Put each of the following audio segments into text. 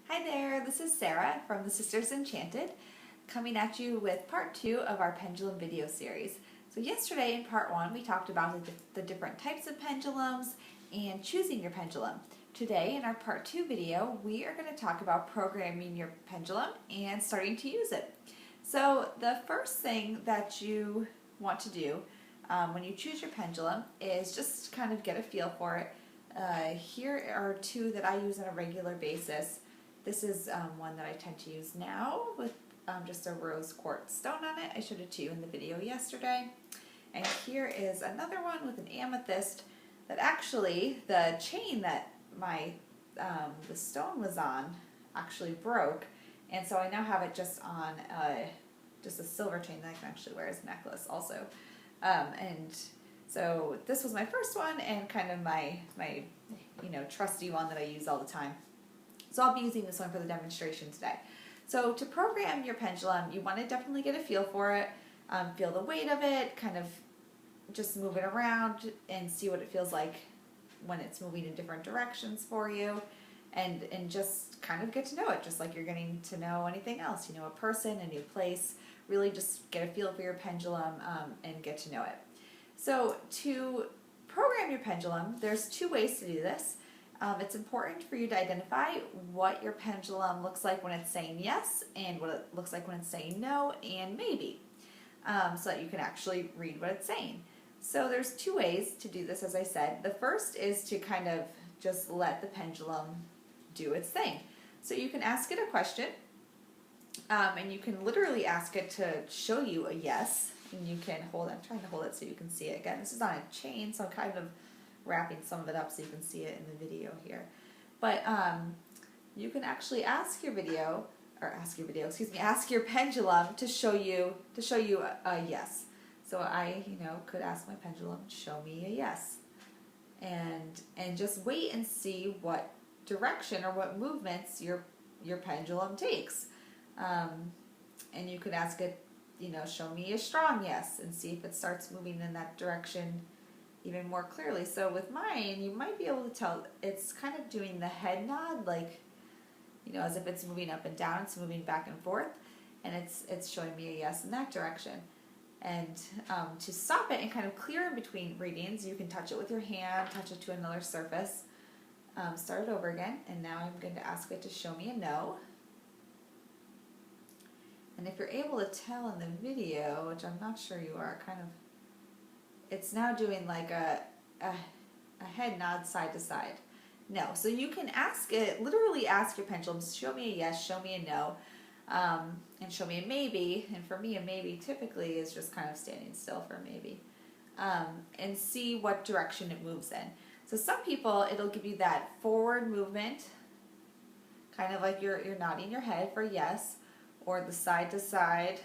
Hi there, this is Sarah from the Sisters Enchanted, coming at you with part 2 of our pendulum video series. So yesterday in part 1 we talked about the different types of pendulums and choosing your pendulum. Today in our part 2 video we are going to talk about programming your pendulum and starting to use it. So the first thing that you want to do when you choose your pendulum is just kind of get a feel for it. Here are two that I use on a regular basis. This is one that I tend to use now with just a rose quartz stone on it. I showed it to you in the video yesterday. And here is another one with an amethyst that actually the chain that the stone was on actually broke. And so I now have it just on just a silver chain that I can actually wear as a necklace also. And so this was my first one and kind of my trusty one that I use all the time. So I'll be using this one for the demonstration today. So to program your pendulum, you want to definitely get a feel for it, feel the weight of it, kind of just move it around and see what it feels like when it's moving in different directions for you, and just kind of get to know it, just like you're getting to know anything else. A person, a new place. Really just get a feel for your pendulum and get to know it. So to program your pendulum, there's two ways to do this. It's important for you to identify what your pendulum looks like when it's saying yes and what it looks like when it's saying no and maybe, so that you can actually read what it's saying. So there's two ways to do this, as I said. The first is to kind of just let the pendulum do its thing. So you can ask it a question, and you can literally ask it to show you a yes, and you can hold it. I'm trying to hold it so you can see it again. This is on a chain, so I'm kind of wrapping some of it up so you can see it in the video here. But you can actually ask your pendulum to show you a yes. So I, could ask my pendulum, show me a yes. And just wait and see what direction or what movements your pendulum takes. And you could ask it, show me a strong yes, and see if it starts moving in that direction even more clearly. So with mine, you might be able to tell it's kind of doing the head nod, like, as if it's moving up and down, it's moving back and forth, and it's showing me a yes in that direction. And to stop it and kind of clear in between readings, you can touch it with your hand, touch it to another surface, start it over again, and now I'm going to ask it to show me a no. And if you're able to tell in the video, which I'm not sure you are, it's now doing like a head nod side to side. No. So you can ask it, literally ask your pendulum, show me a yes, show me a no, and show me a maybe. And for me, a maybe typically is just kind of standing still for a maybe, and see what direction it moves in. So some people, it'll give you that forward movement, kind of like you're nodding your head for yes, or the side to side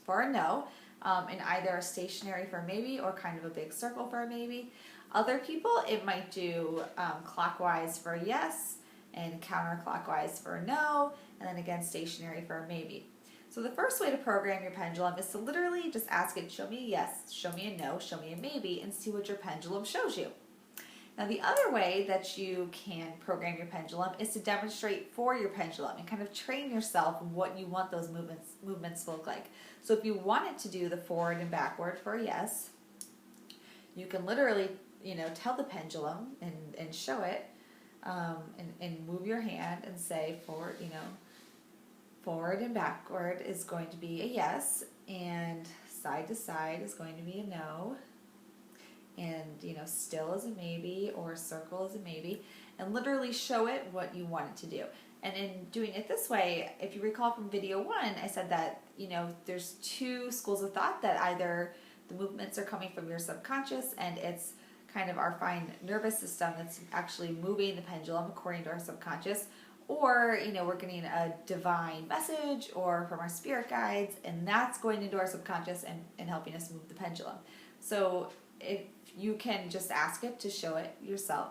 for a no. And either a stationary for a maybe or kind of a big circle for a maybe. Other people, it might do clockwise for a yes and counterclockwise for a no, and then again stationary for a maybe. So the first way to program your pendulum is to literally just ask it, show me a yes, show me a no, show me a maybe, and see what your pendulum shows you. Now the other way that you can program your pendulum is to demonstrate for your pendulum and kind of train yourself what you want those movements to look like. So if you wanted to do the forward and backward for a yes, you can literally, tell the pendulum and show it, and move your hand and say forward and backward is going to be a yes, and side to side is going to be a no, and still is a maybe, or a circle is a maybe, and literally show it what you want it to do. And in doing it this way, if you recall from video 1, I said that there's two schools of thought, that either the movements are coming from your subconscious and it's kind of our fine nervous system that's actually moving the pendulum according to our subconscious, or we're getting a divine message or from our spirit guides, and that's going into our subconscious and helping us move the pendulum. So if you can just ask it to show it yourself,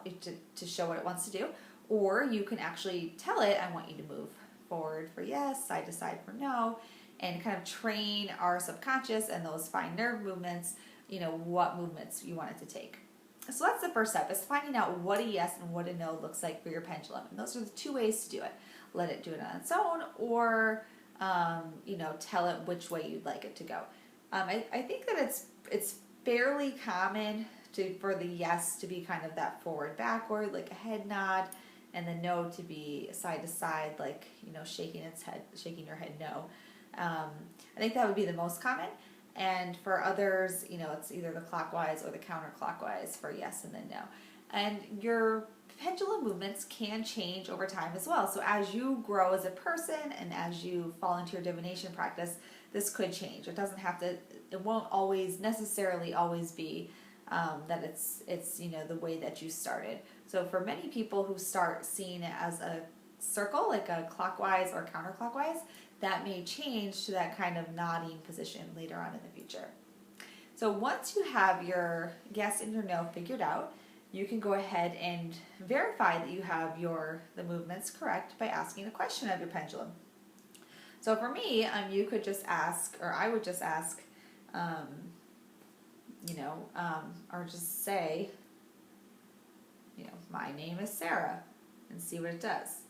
to show what it wants to do, or you can actually tell it, I want you to move forward for yes, side to side for no, and kind of train our subconscious and those fine nerve movements, what movements you want it to take. So that's the first step, is finding out what a yes and what a no looks like for your pendulum. And those are the two ways to do it. Let it do it on its own, or tell it which way you'd like it to go. I think that it's fairly common for the yes to be kind of that forward backward, like a head nod, and the no to be side to side, like shaking your head no. I think that would be the most common. And for others, it's either the clockwise or the counterclockwise for yes and then no. And your pendulum movements can change over time as well. So as you grow as a person and as you fall into your divination practice, this could change. It doesn't have to, it won't always necessarily always be that it's the way that you started. So for many people who start seeing it as a circle, like a clockwise or counterclockwise, that may change to that kind of nodding position later on in the future. So once you have your yes and your no figured out, you can go ahead and verify that you have the movements correct by asking a question of your pendulum. So for me, you could just ask, or I would just ask, or just say, my name is Sarah, and see what it does.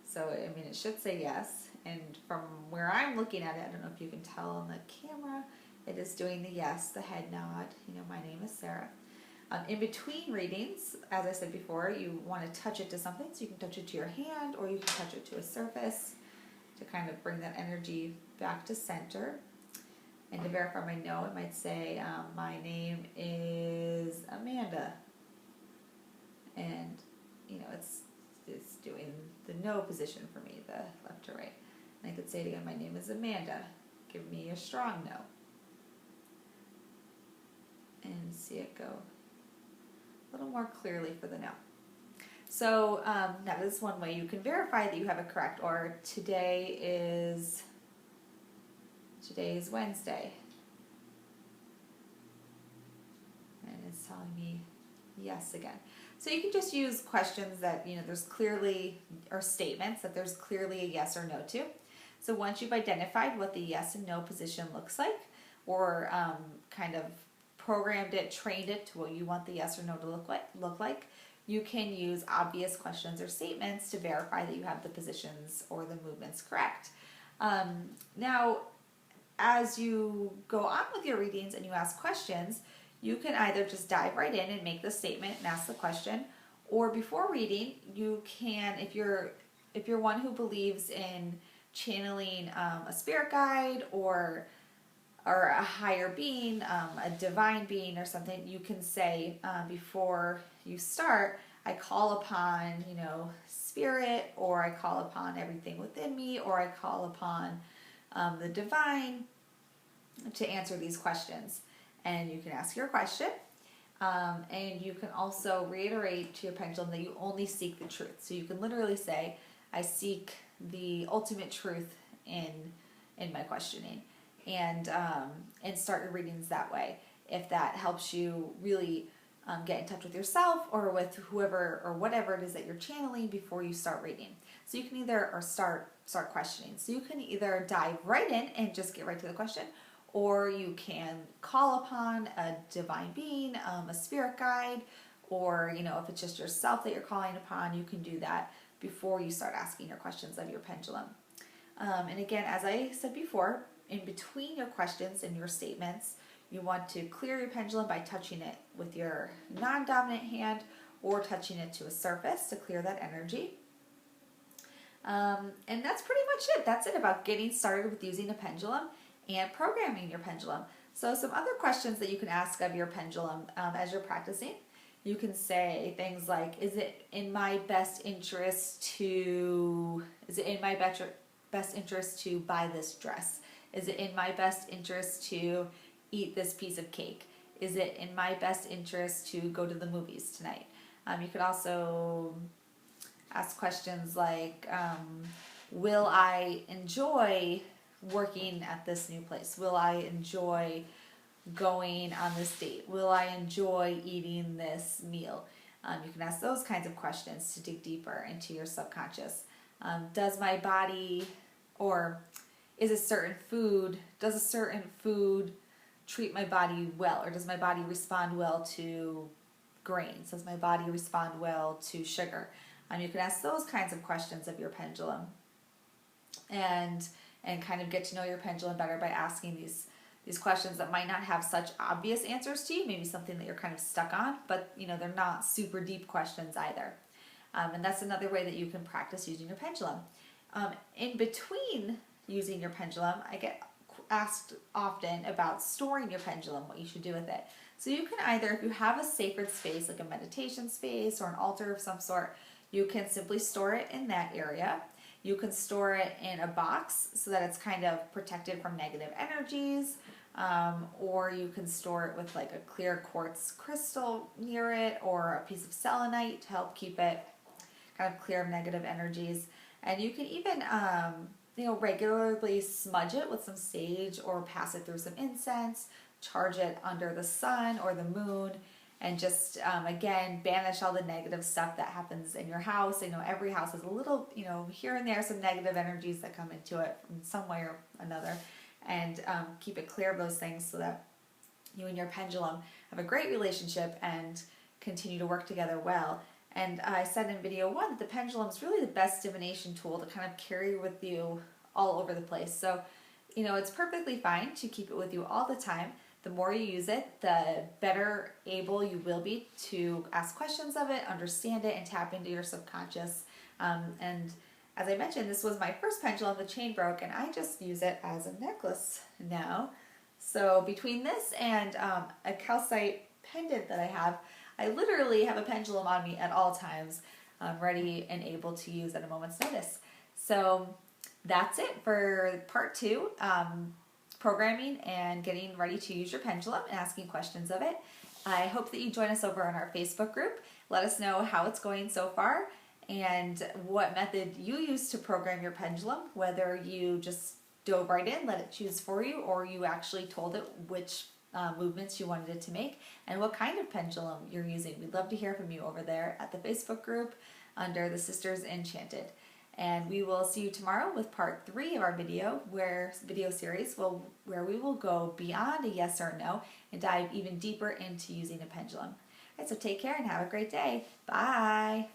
So, it should say yes, and from where I'm looking at it, I don't know if you can tell on the camera, it is doing the yes, the head nod, my name is Sarah. In between readings, as I said before, you want to touch it to something, so you can touch it to your hand, or you can touch it to a surface to kind of bring that energy back to center. And to verify my no, it might say, my name is Amanda. And, it's doing the no position for me, the left to right. And I could say it again, my name is Amanda. Give me a strong no. And see it go a little more clearly for the no. So that is one way you can verify that you have it correct. Or today is Wednesday. And it's telling me yes again. So you can just use questions that, there's clearly, or statements that there's clearly a yes or no to. So once you've identified what the yes and no position looks like, or kind of programmed it, trained it to what you want the yes or no to look like, you can use obvious questions or statements to verify that you have the positions or the movements correct. Now, as you go on with your readings and you ask questions, you can either just dive right in and make the statement and ask the question, or before reading, you can, if you're one who believes in channeling a spirit guide or a higher being, a divine being or something, you can say before you start, I call upon, spirit, or I call upon everything within me, or I call upon the divine to answer these questions. And you can ask your question, and you can also reiterate to your pendulum that you only seek the truth. So you can literally say, I seek the ultimate truth in my questioning, and start your readings that way. If that helps you really get in touch with yourself or with whoever or whatever it is that you're channeling before you start reading. So you can either start questioning. So you can either dive right in and just get right to the question, or you can call upon a divine being, a spirit guide, or if it's just yourself that you're calling upon, you can do that before you start asking your questions of your pendulum. And again, as I said before, in between your questions and your statements, you want to clear your pendulum by touching it with your non-dominant hand or touching it to a surface to clear that energy. And that's pretty much it. That's it about getting started with using a pendulum and programming your pendulum. So some other questions that you can ask of your pendulum as you're practicing. You can say things like, is it in my best interest to buy this dress? Is it in my best interest to eat this piece of cake? Is it in my best interest to go to the movies tonight? You could also ask questions like, will I enjoy working at this new place? Will I enjoy going on this date? Will I enjoy eating this meal? You can ask those kinds of questions to dig deeper into your subconscious. Does my body, or does a certain food treat my body well, or does my body respond well to grains? Does my body respond well to sugar? You can ask those kinds of questions of your pendulum, and kind of get to know your pendulum better by asking these questions that might not have such obvious answers to you, maybe something that you're kind of stuck on, but they're not super deep questions either. And that's another way that you can practice using your pendulum. In between using your pendulum, I get asked often about storing your pendulum, what you should do with it. So you can either, if you have a sacred space, like a meditation space or an altar of some sort, you can simply store it in that area. You can store it in a box so that it's kind of protected from negative energies, or you can store it with like a clear quartz crystal near it, or a piece of selenite to help keep it kind of clear of negative energies. And you can even regularly smudge it with some sage or pass it through some incense, charge it under the sun or the moon, and just, again, banish all the negative stuff that happens in your house. Every house has a little, here and there, some negative energies that come into it from some way or another. And keep it clear of those things so that you and your pendulum have a great relationship and continue to work together well. And I said in video 1 that the pendulum is really the best divination tool to kind of carry with you all over the place. So, it's perfectly fine to keep it with you all the time. The more you use it, the better able you will be to ask questions of it, understand it, and tap into your subconscious. And as I mentioned, this was my first pendulum. The chain broke, and I just use it as a necklace now. So between this and a calcite pendant that I literally have a pendulum on me at all times, ready and able to use at a moment's notice. So that's it for part 2. Programming and getting ready to use your pendulum and asking questions of it. I hope that you join us over on our Facebook group. Let us know how it's going so far and what method you use to program your pendulum, whether you just dove right in, let it choose for you, or you actually told it which movements you wanted it to make, and what kind of pendulum you're using. We'd love to hear from you over there at the Facebook group under the Sisters Enchanted. And we will see you tomorrow with part 3 of our video series where we will go beyond a yes or no and dive even deeper into using a pendulum. All right, so take care and have a great day. Bye.